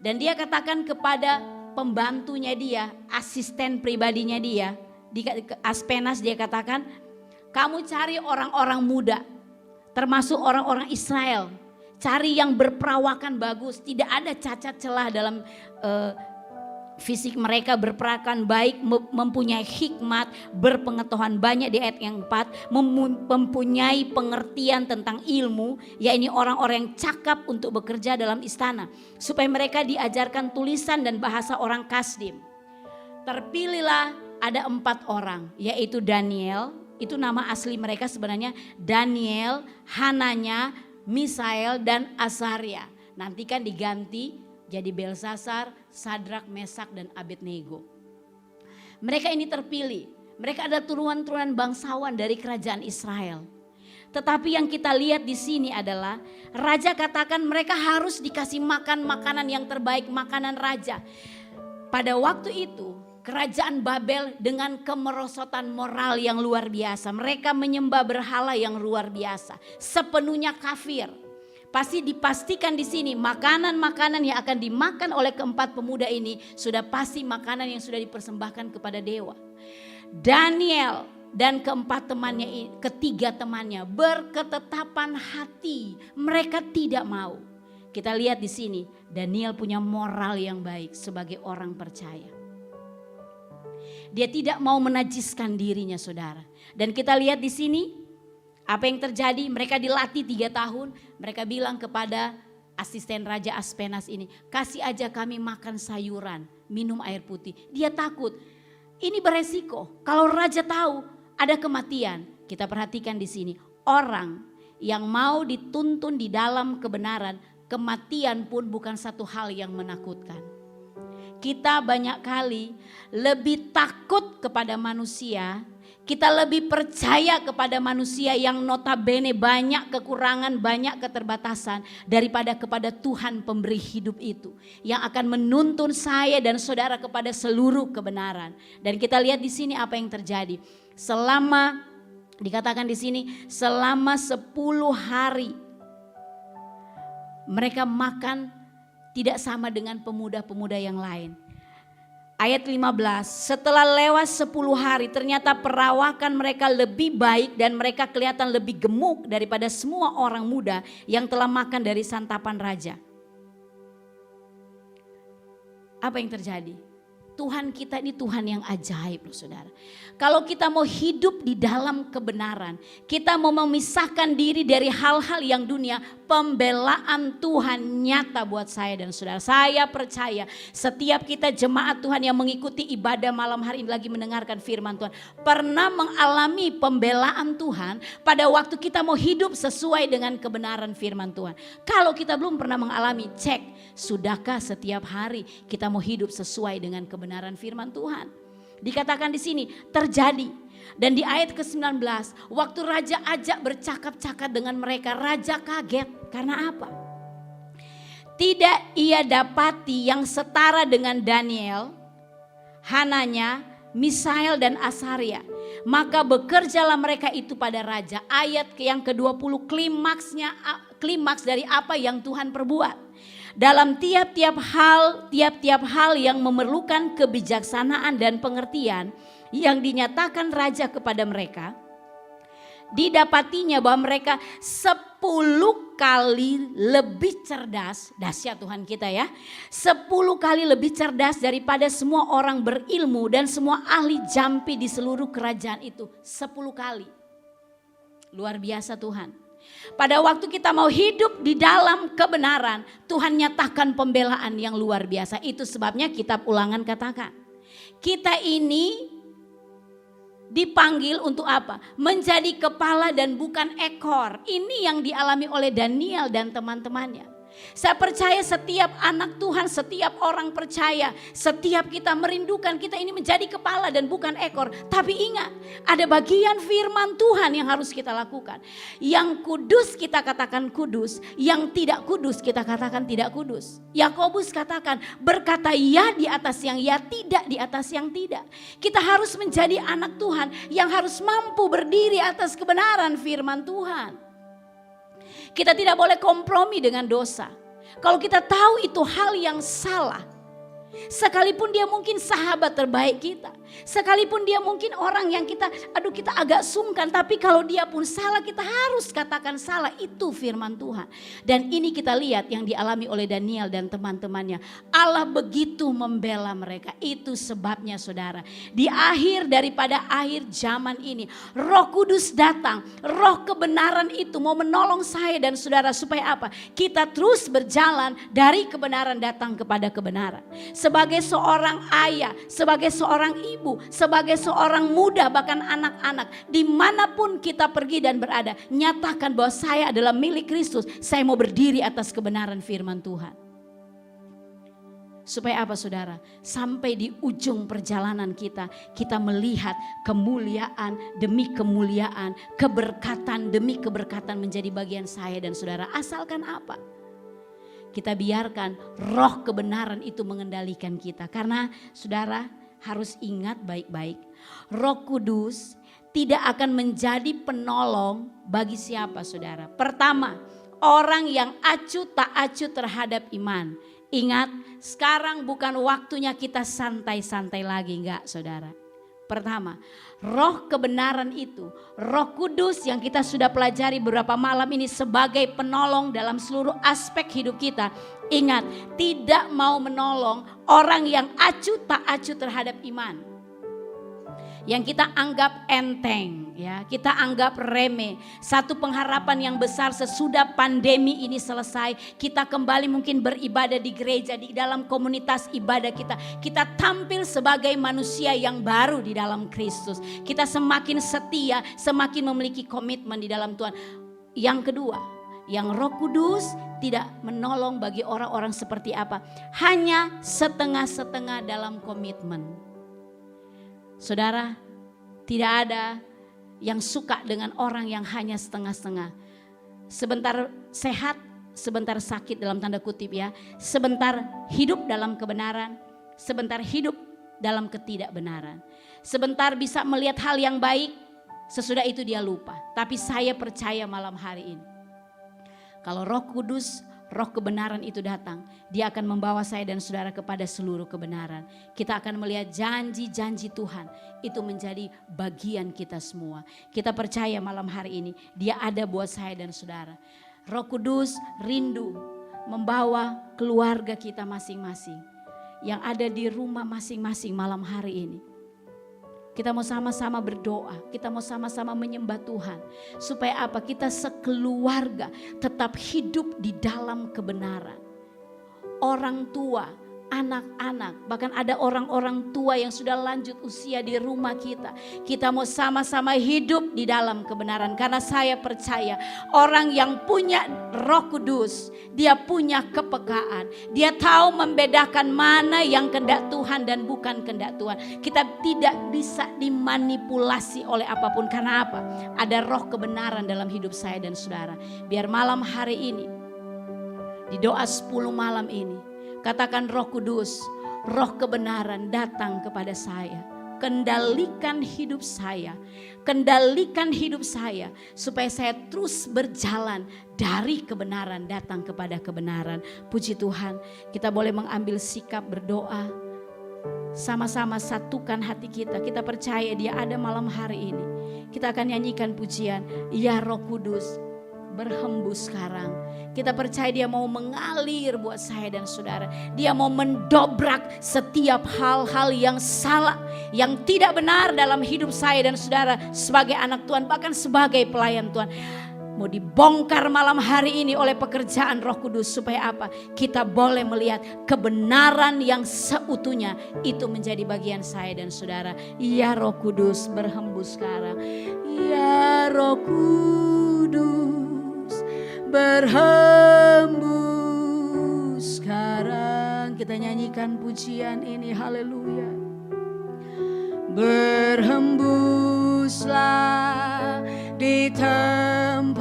Dan dia katakan kepada pembantunya dia, asisten pribadinya dia, di Aspenas dia katakan, kamu cari orang-orang muda. Termasuk orang-orang Israel. Cari yang berperawakan bagus. Tidak ada cacat celah dalam fisik mereka, berperawakan baik, mempunyai hikmat, berpengetahuan banyak di ayat yang 4. Mempunyai pengertian tentang ilmu. Ya ini orang-orang yang cakap untuk bekerja dalam istana. Supaya mereka diajarkan tulisan dan bahasa orang Kasdim. Terpilihlah ada 4 orang. Yaitu Daniel. Itu nama asli mereka sebenarnya Daniel, Hananya, Misael dan Azaria. Nanti kan diganti jadi Belsasar, Sadrak, Mesak dan Abednego. Mereka ini terpilih. Mereka adalah turunan-turunan bangsawan dari kerajaan Israel. Tetapi yang kita lihat di sini adalah raja katakan mereka harus dikasih makan makanan yang terbaik, makanan raja. Pada waktu itu kerajaan Babel dengan kemerosotan moral yang luar biasa. Mereka menyembah berhala yang luar biasa. Sepenuhnya kafir. Pasti dipastikan di sini makanan-makanan yang akan dimakan oleh keempat pemuda ini sudah pasti makanan yang sudah dipersembahkan kepada dewa. Daniel dan ketiga temannya berketetapan hati. Mereka tidak mau. Kita lihat di sini Daniel punya moral yang baik sebagai orang percaya. Dia tidak mau menajiskan dirinya saudara. Dan kita lihat di sini apa yang terjadi. Mereka dilatih 3 tahun. Mereka bilang kepada asisten Raja Aspenas ini. Kasih aja kami makan sayuran, minum air putih. Dia takut. Ini beresiko. Kalau raja tahu ada kematian. Kita perhatikan di sini. Orang yang mau dituntun di dalam kebenaran. Kematian pun bukan satu hal yang menakutkan. kita banyak kali lebih takut kepada manusia, kita lebih percaya kepada manusia yang notabene banyak kekurangan, banyak keterbatasan daripada kepada Tuhan pemberi hidup itu yang akan menuntun saya dan saudara kepada seluruh kebenaran. Dan kita lihat di sini apa yang terjadi. Selama dikatakan di sini selama 10 hari mereka makan tidak sama dengan pemuda-pemuda yang lain. Ayat 15, setelah lewat 10 hari ternyata perawakan mereka lebih baik dan mereka kelihatan lebih gemuk daripada semua orang muda yang telah makan dari santapan raja. Apa yang terjadi? Tuhan kita ini Tuhan yang ajaib loh saudara. Kalau kita mau hidup di dalam kebenaran, kita mau memisahkan diri dari hal-hal yang dunia, pembelaan Tuhan nyata buat saya dan saudara. Saya percaya setiap kita jemaat Tuhan yang mengikuti ibadah malam hari ini lagi mendengarkan firman Tuhan, pernah mengalami pembelaan Tuhan pada waktu kita mau hidup sesuai dengan kebenaran firman Tuhan. Kalau kita belum pernah mengalami, cek, sudahkah setiap hari kita mau hidup sesuai dengan kebenaran firman Tuhan? Dikatakan di sini terjadi. Dan di ayat ke-19, waktu raja ajak bercakap-cakap dengan mereka, raja kaget. Karena apa? Tidak ia dapati yang setara dengan Daniel, Hananya, Misael dan Asaria. Maka bekerjalah mereka itu pada raja. Ayat yang ke-20 klimaks dari apa yang Tuhan perbuat. Dalam tiap-tiap hal yang memerlukan kebijaksanaan dan pengertian yang dinyatakan raja kepada mereka, didapatinya bahwa mereka 10 kali lebih cerdas, dahsyat Tuhan kita ya, 10 kali lebih cerdas daripada semua orang berilmu dan semua ahli jampi di seluruh kerajaan itu. 10 kali. Luar biasa Tuhan. Pada waktu kita mau hidup di dalam kebenaran, Tuhan nyatakan pembelaan yang luar biasa. Itu sebabnya kitab Ulangan katakan, kita ini dipanggil untuk apa? Menjadi kepala dan bukan ekor. Ini yang dialami oleh Daniel dan teman-temannya. Saya percaya setiap anak Tuhan, setiap orang percaya, setiap kita merindukan kita ini menjadi kepala dan bukan ekor. Tapi ingat, ada bagian firman Tuhan yang harus kita lakukan. Yang kudus kita katakan kudus, yang tidak kudus kita katakan tidak kudus. Yakobus katakan berkata ya di atas yang ya, tidak di atas yang tidak. Kita harus menjadi anak Tuhan yang harus mampu berdiri atas kebenaran firman Tuhan. Kita tidak boleh kompromi dengan dosa. Kalau kita tahu itu hal yang salah, sekalipun dia mungkin sahabat terbaik kita, sekalipun dia mungkin orang yang kita agak sungkan, tapi kalau dia pun salah kita harus katakan salah. Itu firman Tuhan. Dan ini kita lihat yang dialami oleh Daniel dan teman-temannya. Allah begitu membela mereka. Itu sebabnya saudara, di akhir daripada akhir zaman ini, Roh Kudus datang, Roh kebenaran itu mau menolong saya dan saudara supaya apa? Kita terus berjalan dari kebenaran datang kepada kebenaran. Sebagai seorang ayah, sebagai seorang ibu, sebagai seorang muda, bahkan anak-anak, dimanapun kita pergi dan berada, nyatakan bahwa saya adalah milik Kristus. Saya mau berdiri atas kebenaran firman Tuhan. Supaya apa saudara? Sampai di ujung perjalanan kita melihat kemuliaan demi kemuliaan, keberkatan demi keberkatan menjadi bagian saya dan saudara. Asalkan apa? Kita biarkan roh kebenaran itu mengendalikan kita. Karena saudara harus ingat baik-baik. Roh Kudus tidak akan menjadi penolong bagi siapa saudara? Pertama, orang yang acuh tak acuh terhadap iman. Ingat, sekarang bukan waktunya kita santai-santai lagi, enggak saudara. Pertama, roh kebenaran itu, Roh Kudus yang kita sudah pelajari beberapa malam ini sebagai penolong dalam seluruh aspek hidup kita. Ingat, tidak mau menolong orang yang acuh tak acuh terhadap iman. Yang kita anggap enteng, ya, kita anggap remeh. Satu pengharapan yang besar sesudah pandemi ini selesai, kita kembali mungkin beribadah di gereja, di dalam komunitas ibadah kita. Kita tampil sebagai manusia yang baru di dalam Kristus. Kita semakin setia, semakin memiliki komitmen di dalam Tuhan. Yang kedua, yang Roh Kudus tidak menolong bagi orang-orang seperti apa. Hanya setengah-setengah dalam komitmen. Saudara, tidak ada yang suka dengan orang yang hanya setengah-setengah. Sebentar sehat, sebentar sakit dalam tanda kutip ya. Sebentar hidup dalam kebenaran, sebentar hidup dalam ketidakbenaran. Sebentar bisa melihat hal yang baik, sesudah itu dia lupa. Tapi saya percaya malam hari ini, kalau Roh Kudus, Roh kebenaran itu datang, dia akan membawa saya dan saudara kepada seluruh kebenaran. Kita akan melihat janji-janji Tuhan itu menjadi bagian kita semua. Kita percaya malam hari ini dia ada buat saya dan saudara. Roh Kudus rindu membawa keluarga kita masing-masing yang ada di rumah masing-masing malam hari ini. Kita mau sama-sama berdoa, kita mau sama-sama menyembah Tuhan. Supaya apa? Kita sekeluarga tetap hidup di dalam kebenaran. Orang tua, anak-anak, bahkan ada orang-orang tua yang sudah lanjut usia di rumah kita. Kita mau sama-sama hidup di dalam kebenaran. Karena saya percaya orang yang punya Roh Kudus, dia punya kepekaan. Dia tahu membedakan mana yang kehendak Tuhan dan bukan kehendak Tuhan. Kita tidak bisa dimanipulasi oleh apapun. Karena apa? Ada roh kebenaran dalam hidup saya dan saudara. Biar malam hari ini, di doa 10 malam ini, katakan Roh Kudus, Roh kebenaran datang kepada saya. Kendalikan hidup saya. Kendalikan hidup saya. Supaya saya terus berjalan dari kebenaran datang kepada kebenaran. Puji Tuhan, kita boleh mengambil sikap berdoa. Sama-sama satukan hati kita. Kita percaya dia ada malam hari ini. Kita akan nyanyikan pujian, ya Roh Kudus, berhembus sekarang. Kita percaya dia mau mengalir buat saya dan saudara. Dia mau mendobrak setiap hal-hal yang salah, yang tidak benar dalam hidup saya dan saudara sebagai anak Tuhan, bahkan sebagai pelayan Tuhan. Mau dibongkar malam hari ini oleh pekerjaan Roh Kudus. Supaya apa? Kita boleh melihat kebenaran yang seutuhnya itu menjadi bagian saya dan saudara. Ya Roh Kudus, berhembus sekarang. Ya Roh Kudus, berhembus sekarang. Kita nyanyikan pujian ini, haleluya. Berhembuslah di tempat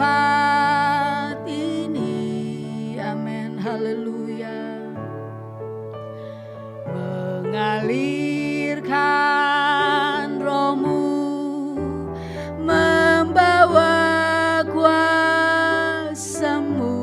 ini, amin, haleluya. Mengalirkan roh-Mu, membawa kuasa-Mu,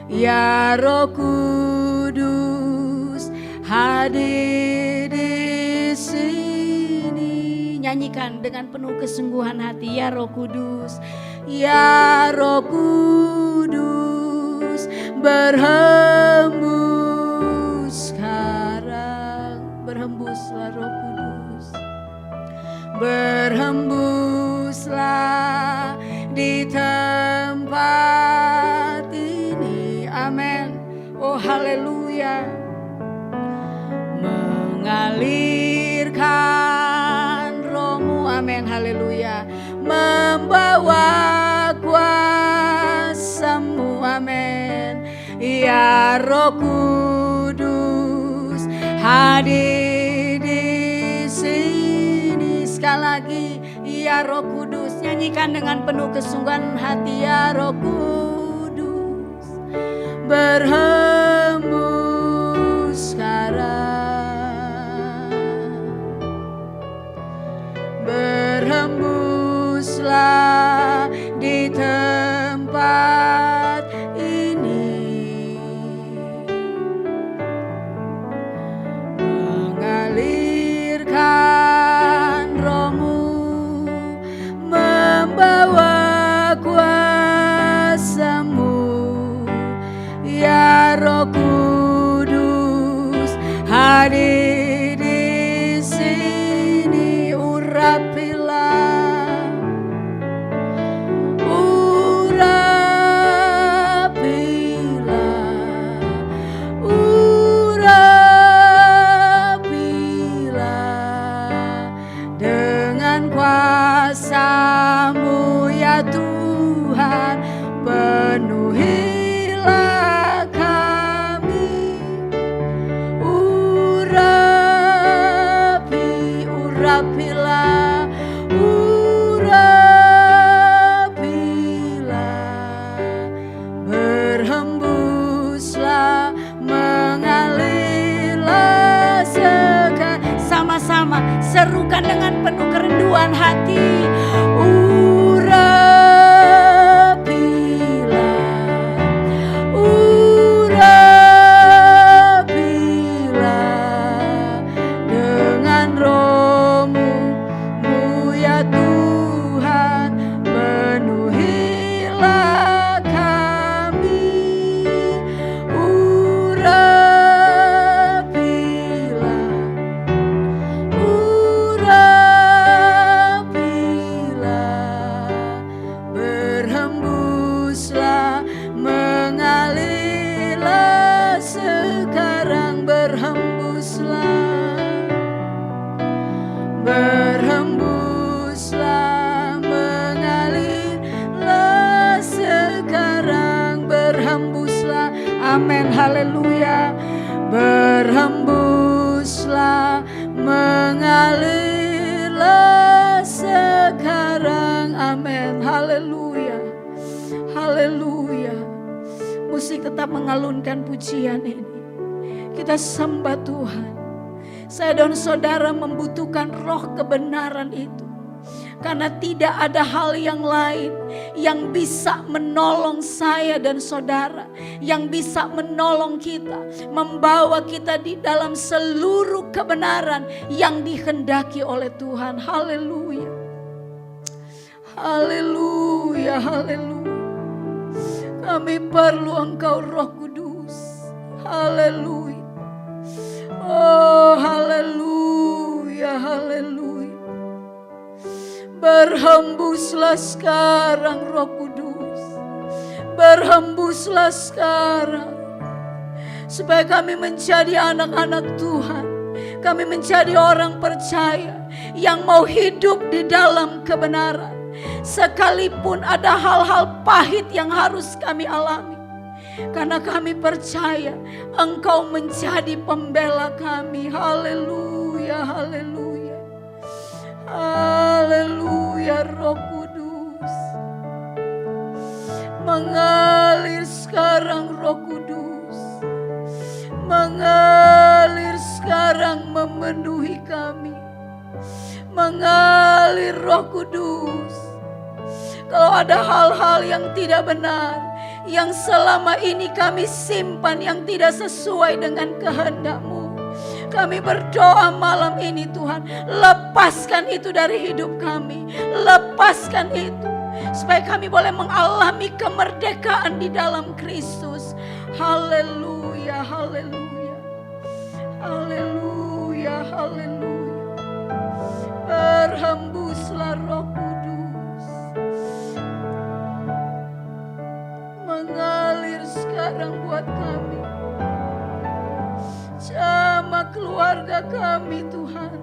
ya Roh Kudus hadir di sini. Nyanyikan dengan penuh kesungguhan hati, ya Roh Kudus, ya Roh Kudus, berhembus sekarang. Berhembuslah Roh Kudus, berhembuslah di tempat ini, amin. Oh haleluya. Mengalirkan roh-Mu, amin, haleluya. Membawa kuasa-Mu, amin. Ya Roh Kudus hadir di sini. Sekali lagi, ya Roh Kudus, nyanyikan dengan penuh kesungguhan hati, ya Roh Kudus, berhembus sekarang. Berhembuslah di tempat ini, mengalirkan roh-Mu, membawa kuasa-Mu, ya Roh Kudus hadir di sini. Urapilah, urapilah, urapilah dengan kuasa-Mu, ya Tuhan. dengan hati. Urapilah dengan roh-Mu, ya Tuhan, penuhilah kami. Urapilah, berhembuslah, mengalirlah sekarang, berhembuslah, berhembuslah, mengalirlah sekarang, berhembuslah. Amin, haleluya. Berhembuslah, mengalirlah sekarang. Amin, haleluya. Haleluya. Musik tetap mengalunkan pujian ini. Kita sembah Tuhan. Saya dan saudara membutuhkan roh kebenaran itu. Karena tidak ada hal yang lain yang bisa menolong saya dan saudara, yang bisa menolong kita, membawa kita di dalam seluruh kebenaran yang dikehendaki oleh Tuhan. Haleluya. Haleluya, haleluya. Kami perlu Engkau, Roh Kudus. Haleluya. Oh, haleluya, haleluya. Berhembuslah sekarang, Roh Kudus. Berhembuslah sekarang. Supaya kami menjadi anak-anak Tuhan. Kami menjadi orang percaya yang mau hidup di dalam kebenaran. Sekalipun ada hal-hal pahit yang harus kami alami. Karena kami percaya Engkau menjadi pembela kami. Haleluya, haleluya. Haleluya, Roh Kudus. Mengalir sekarang, Roh Kudus. Mengalir sekarang, memenuhi kami. Mengalir, Roh Kudus. Kalau ada hal-hal yang tidak benar, yang selama ini kami simpan, yang tidak sesuai dengan kehendak-Mu, kami berdoa malam ini, Tuhan, lepaskan itu dari hidup kami. Lepaskan itu, supaya kami boleh mengalami kemerdekaan di dalam Kristus. Haleluya, haleluya. Haleluya, haleluya. Berhembuslah, Roh Kudus. Mengalir sekarang buat kami. Jamah keluarga kami, Tuhan.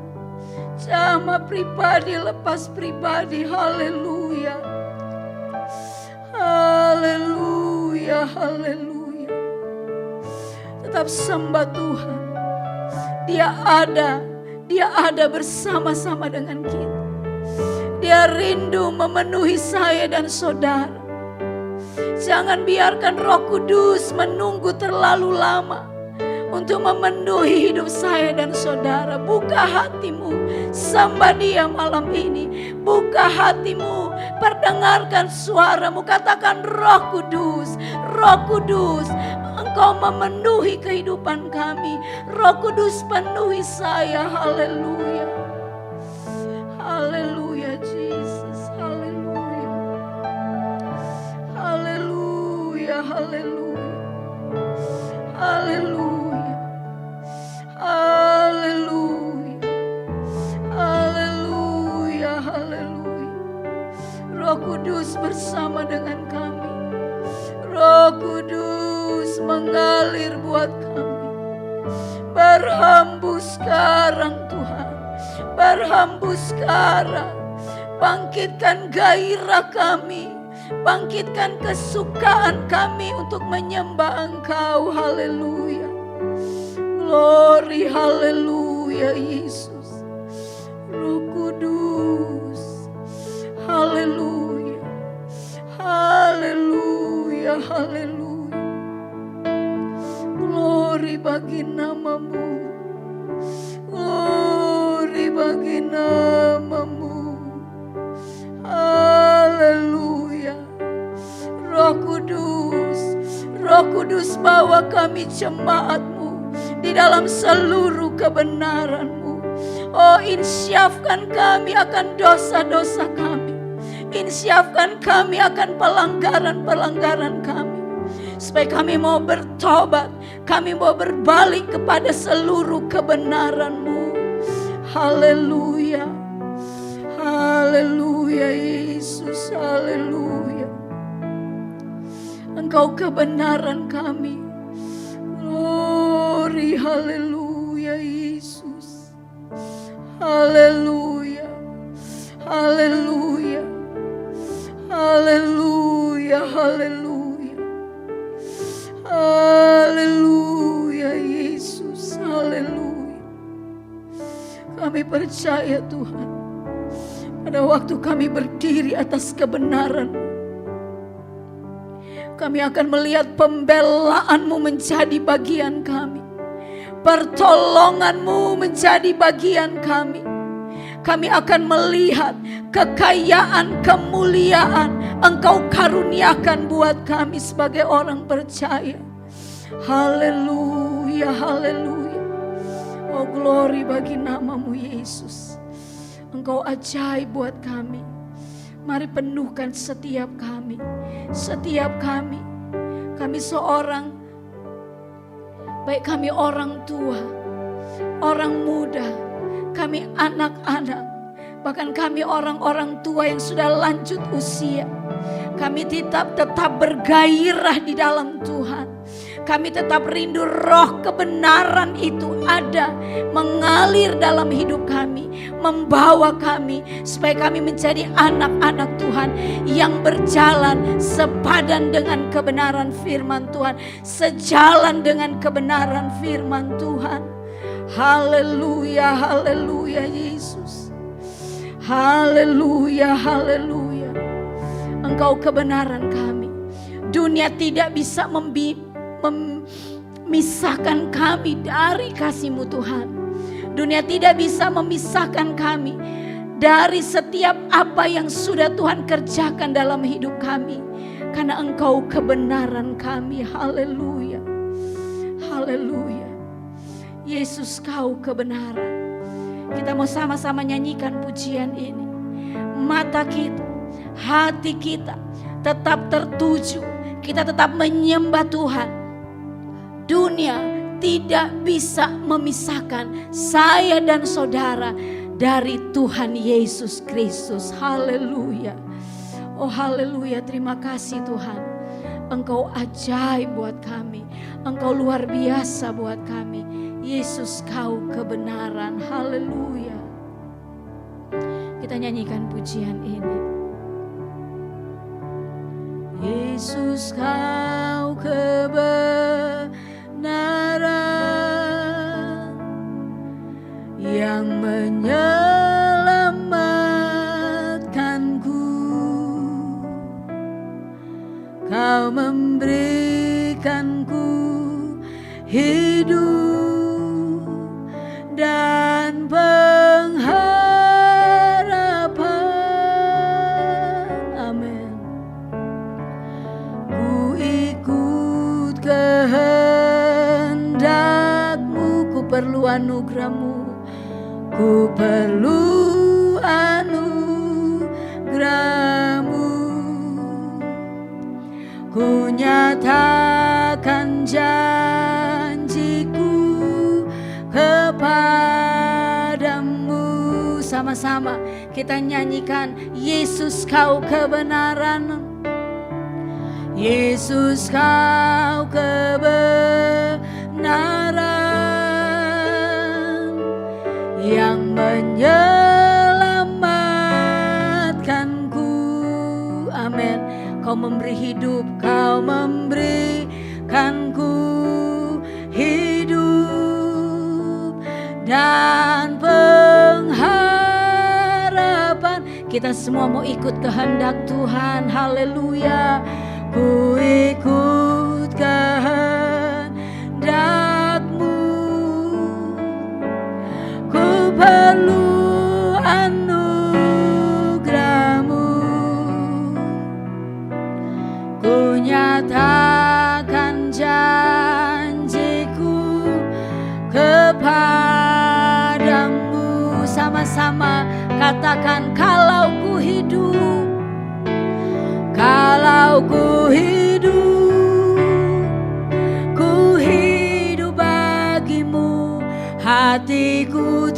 Jamah pribadi lepas pribadi. Haleluya. Haleluya, haleluya. Tetap sembah Tuhan. Dia ada bersama-sama dengan kita. Dia rindu memenuhi saya dan saudara. Jangan biarkan Roh Kudus menunggu terlalu lama untuk memenuhi hidup saya dan saudara. Buka hatimu, sembah Dia malam ini. Buka hatimu, perdengarkan suaramu. Katakan, Roh Kudus, Roh Kudus, Engkau memenuhi kehidupan kami. Roh Kudus penuhi saya. Haleluya. Haleluya, Jesus. Haleluya. Haleluya, haleluya. Haleluya. Haleluya. Haleluya. Haleluya. Roh Kudus bersama dengan kami. Roh Kudus mengalir buat kami. Berhembus sekarang, Tuhan. Berhembus sekarang. Bangkitkan gairah kami. Bangkitkan kesukaan kami untuk menyembah Engkau. Haleluya. Glory, haleluya, Yesus. Roh Kudus. Haleluya. Haleluya, haleluya. Glory bagi nama-Mu. Glory bagi nama-Mu. Kudus, bawa kami jemaat-Mu di dalam seluruh kebenaran-Mu. Oh, insyafkan kami akan dosa-dosa kami. Insyafkan kami akan pelanggaran-pelanggaran kami. Supaya kami mau bertobat, kami mau berbalik kepada seluruh kebenaran-Mu. Haleluya. Haleluya Yesus, haleluya. Engkau kebenaran kami. Glory, haleluya Yesus. Haleluya. Haleluya. Haleluya, haleluya. Haleluya Yesus, haleluya. Kami percaya Tuhan, pada waktu kami berdiri atas kebenaran, kami akan melihat pembelaan-Mu menjadi bagian kami. Pertolongan-Mu menjadi bagian kami. Kami akan melihat kekayaan, kemuliaan Engkau karuniakan buat kami sebagai orang percaya. Haleluya, haleluya. Oh, glory bagi nama-Mu Yesus. Engkau ajaib buat kami. Mari penuhkan setiap kami. Setiap kami. Kami seorang, baik kami orang tua, orang muda, kami anak-anak, bahkan kami orang-orang tua yang sudah lanjut usia. Kami tetap bergairah di dalam Tuhan. Kami tetap rindu roh kebenaran itu ada, mengalir dalam hidup kami, membawa kami supaya kami menjadi anak-anak Tuhan yang berjalan sepadan dengan kebenaran firman Tuhan, sejalan dengan kebenaran firman Tuhan. Haleluya, haleluya Yesus. Haleluya, haleluya. Engkau kebenaran kami. Dunia tidak bisa memisahkan kami dari kasih-Mu Tuhan. Dunia tidak bisa memisahkan kami dari setiap apa yang sudah Tuhan kerjakan dalam hidup kami. Karena Engkau kebenaran kami. Haleluya. Haleluya. Yesus, Kau kebenaran. Kita mau sama-sama nyanyikan pujian ini. Mata kita, hati kita tetap tertuju. Kita tetap menyembah Tuhan. Dunia tidak bisa memisahkan saya dan saudara dari Tuhan Yesus Kristus. Haleluya. Oh haleluya, terima kasih Tuhan. Engkau ajaib buat kami. Engkau luar biasa buat kami. Yesus, Kau kebenaran. Haleluya. Kita nyanyikan pujian ini. Yesus, Kau kebenaran yang menyelamatkanku. Kau memberikanku hidup dan pengharapan. Amin. Ku ikut kehendak-Mu, ku perlu anugerah-Mu, ku perlu anugerah-Mu. Ku nyatakan janjiku kepadamu. Sama-sama kita nyanyikan, Yesus, Kau kebenaran. Yesus, Kau kebenaran yang menyelamatkanku. Amin. Kau memberi hidup, Kau memberikanku hidup dan pengharapan. Kita semua mau ikut kehendak Tuhan. Haleluya. Ku ikut kehendak-Mu, ku perlu anugerah-Mu. Ku nyatakan janji katakan, kalau ku hidup, kalau ku hidup bagimu, hatiku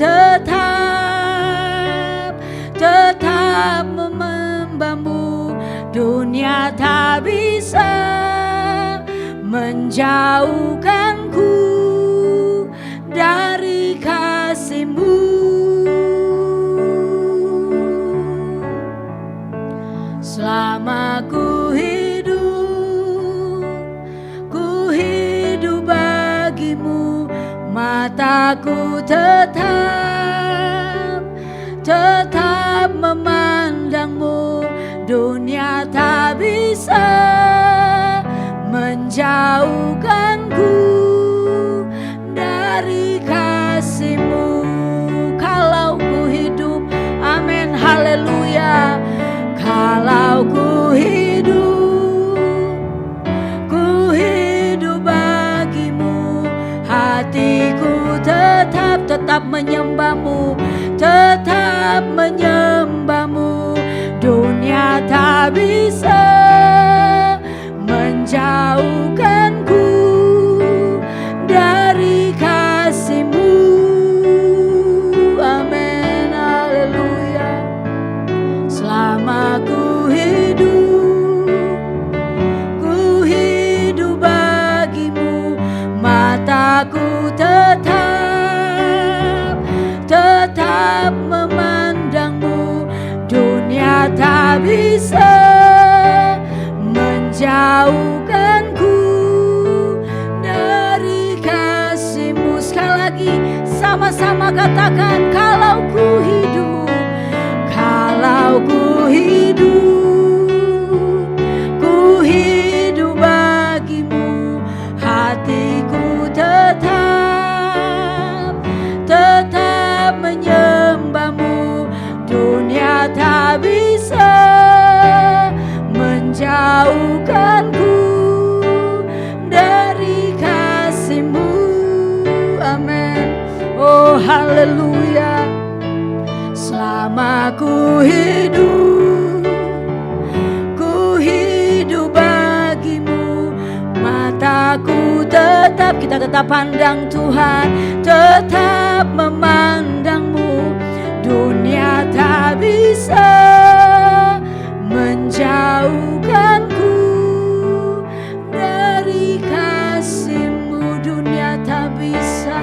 tetap memambamu. Dunia tak bisa menjauhkanku dari kasih-Mu. Selama ku hidup bagimu, mataku tetap memandangmu. Dunia tak bisa menjauhkanku dari kasih-Mu. Kalau ku hidup, amin, haleluya. Kalau ku hidup bagimu, hatiku tetap menyembah-Mu, tetap menyembah-Mu. Dunia tak bisa menjauhkanku dari kasih-Mu. Amin, haleluya. Selama ku hidup bagimu, mataku tetap memandangmu. Dunia tak bisa menjauhkanku dari kasih-Mu. Sekali lagi sama-sama katakan, kalau ku hidup bagimu, hatiku tetap menyembah-Mu. Dunia tak bisa menjauhkanku dari kasih-Mu. Amin. Oh haleluya. Selama ku hidup bagimu, mataku kita tetap pandang Tuhan, tetap memandang-Mu. Dunia tak bisa menjauhkanku dari kasih-Mu. Dunia tak bisa,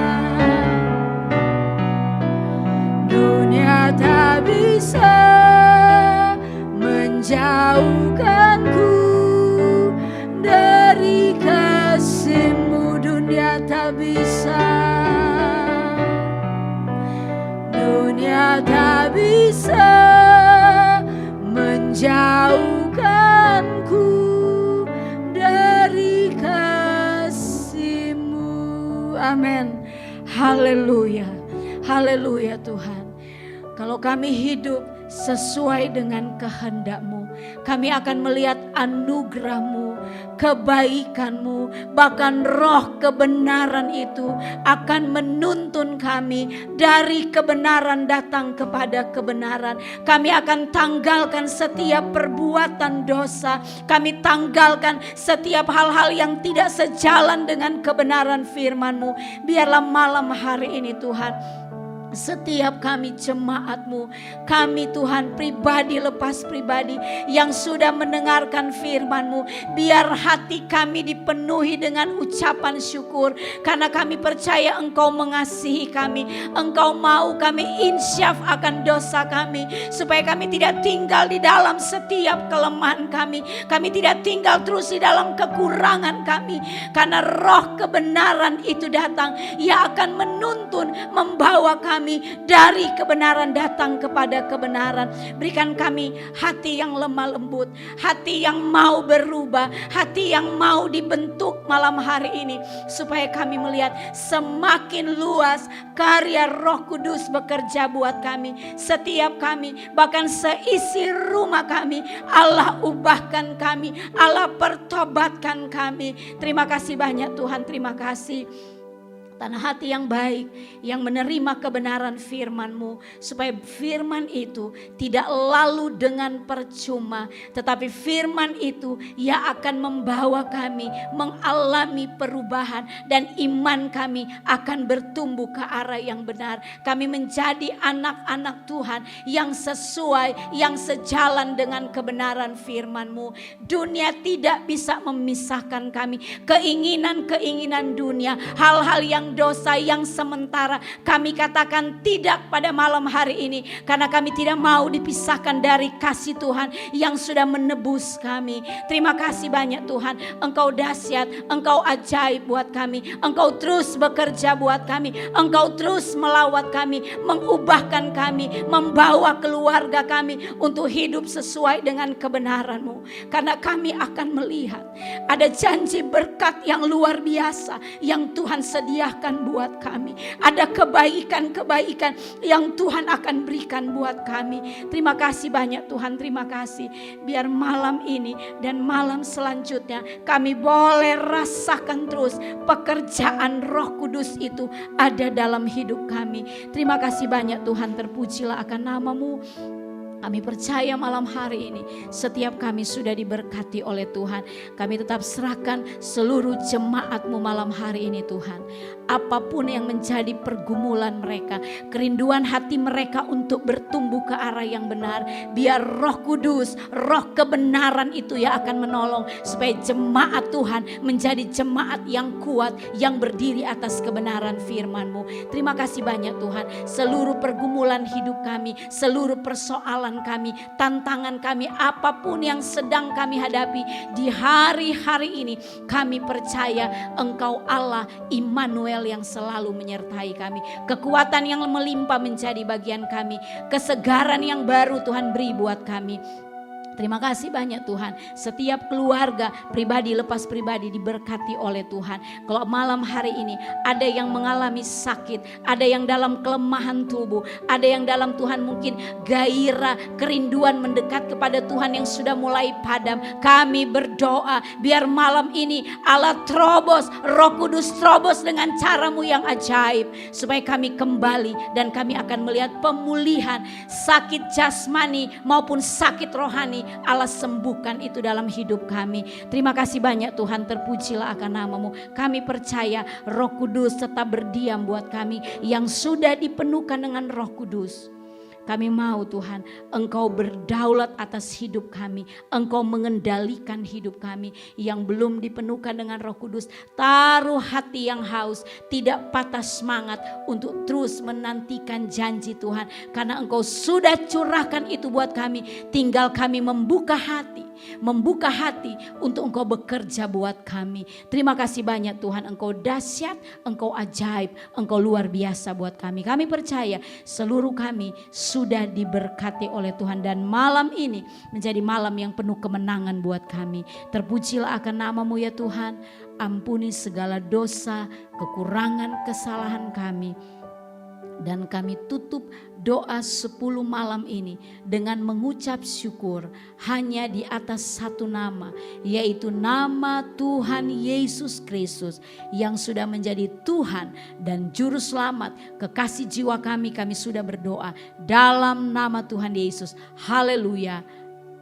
dunia tak bisa menjauhkanku dari kasih-Mu. Dunia tak bisa, dunia tak bisa menjauhkanku dari kasih-Mu. Amin. Haleluya. Haleluya Tuhan. Kalau kami hidup sesuai dengan kehendak-Mu, kami akan melihat anugerah-Mu, kebaikan-Mu, bahkan roh kebenaran itu akan menuntun kami dari kebenaran datang kepada kebenaran. Kami akan tanggalkan setiap perbuatan dosa, kami tanggalkan setiap hal-hal yang tidak sejalan dengan kebenaran firman-Mu. Biarlah malam hari ini Tuhan, setiap kami jemaat-Mu, kami Tuhan pribadi lepas pribadi yang sudah mendengarkan firman-Mu, biar hati kami dipenuhi dengan ucapan syukur, karena kami percaya Engkau mengasihi kami, Engkau mau kami insyaf akan dosa kami, supaya kami tidak tinggal di dalam setiap kelemahan kami tidak tinggal terus di dalam kekurangan kami, karena roh kebenaran itu datang, Ia akan menuntun, membawa kami dari kebenaran datang kepada kebenaran. Berikan kami hati yang lemah lembut, hati yang mau berubah, hati yang mau dibentuk malam hari ini, supaya kami melihat semakin luas karya Roh Kudus bekerja buat kami. Setiap kami, bahkan seisi rumah kami, Allah ubahkan kami, Allah pertobatkan kami. Terima kasih banyak Tuhan, terima kasih. tanah hati yang baik, yang menerima kebenaran firman-Mu, supaya firman itu tidak lalu dengan percuma, tetapi firman itu yang akan membawa kami mengalami perubahan, dan iman kami akan bertumbuh ke arah yang benar. Kami menjadi anak-anak Tuhan yang sesuai, yang sejalan dengan kebenaran firman-Mu. Dunia tidak bisa memisahkan kami. Keinginan-keinginan dunia, hal-hal yang dosa yang sementara, kami katakan tidak pada malam hari ini, karena kami tidak mau dipisahkan dari kasih Tuhan yang sudah menebus kami. Terima kasih banyak Tuhan, Engkau dahsyat, Engkau ajaib buat kami, Engkau terus bekerja buat kami, Engkau terus melawat kami, mengubahkan kami, membawa keluarga kami untuk hidup sesuai dengan kebenaran-Mu. Karena kami akan melihat ada janji berkat yang luar biasa yang Tuhan sediakan buat kami. Ada kebaikan-kebaikan yang Tuhan akan berikan buat kami. Terima kasih banyak Tuhan, terima kasih. Biar malam ini dan malam selanjutnya kami boleh rasakan terus pekerjaan Roh Kudus itu ada dalam hidup kami. Terima kasih banyak Tuhan, terpujilah akan nama-Mu. Kami percaya malam hari ini setiap kami sudah diberkati oleh Tuhan. Kami tetap serahkan seluruh jemaat-Mu malam hari ini Tuhan. Apapun yang menjadi pergumulan mereka, kerinduan hati mereka untuk bertumbuh ke arah yang benar, biar Roh Kudus, Roh kebenaran itu yang akan menolong supaya jemaat Tuhan menjadi jemaat yang kuat, yang berdiri atas kebenaran firman-Mu. Terima kasih banyak Tuhan. Seluruh pergumulan hidup kami, seluruh persoalan kami, tantangan kami, apapun yang sedang kami hadapi di hari-hari ini, kami percaya Engkau Allah Immanuel yang selalu menyertai kami. Kekuatan yang melimpah menjadi bagian kami, kesegaran yang baru Tuhan beri buat kami. Terima kasih banyak Tuhan. Setiap keluarga pribadi lepas pribadi diberkati oleh Tuhan. Kalau malam hari ini ada yang mengalami sakit, ada yang dalam kelemahan tubuh, ada yang dalam Tuhan mungkin gairah, kerinduan mendekat kepada Tuhan yang sudah mulai padam. Kami berdoa biar malam ini Allah terobos, Roh Kudus terobos dengan cara-Mu yang ajaib, supaya kami kembali dan kami akan melihat pemulihan sakit jasmani maupun sakit rohani. Allah sembuhkan itu dalam hidup kami. Terima kasih banyak Tuhan, terpujilah akan nama-Mu. Kami percaya Roh Kudus tetap berdiam buat kami yang sudah dipenuhkan dengan Roh Kudus. Kami mau Tuhan, Engkau berdaulat atas hidup kami. Engkau mengendalikan hidup kami yang belum dipenuhkan dengan Roh Kudus. Taruh hati yang haus, tidak patah semangat untuk terus menantikan janji Tuhan. Karena Engkau sudah curahkan itu buat kami. Tinggal kami membuka hati untuk Engkau bekerja buat kami. Terima kasih banyak Tuhan, Engkau dahsyat, Engkau ajaib, Engkau luar biasa buat kami. Kami percaya seluruh kami sudah diberkati oleh Tuhan, dan malam ini menjadi malam yang penuh kemenangan buat kami. Terpujilah akan nama-Mu ya Tuhan. Ampuni segala dosa, kekurangan, kesalahan kami. Dan kami tutup doa 10 malam ini dengan mengucap syukur hanya di atas satu nama, yaitu nama Tuhan Yesus Kristus yang sudah menjadi Tuhan dan Juru Selamat kekasih jiwa kami. Kami sudah berdoa dalam nama Tuhan Yesus. Haleluya.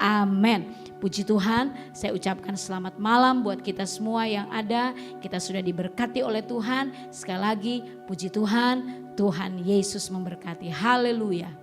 Amin. Puji Tuhan, saya ucapkan selamat malam buat kita semua yang ada. Kita sudah diberkati oleh Tuhan. Sekali lagi, puji Tuhan, Tuhan Yesus memberkati. Haleluya.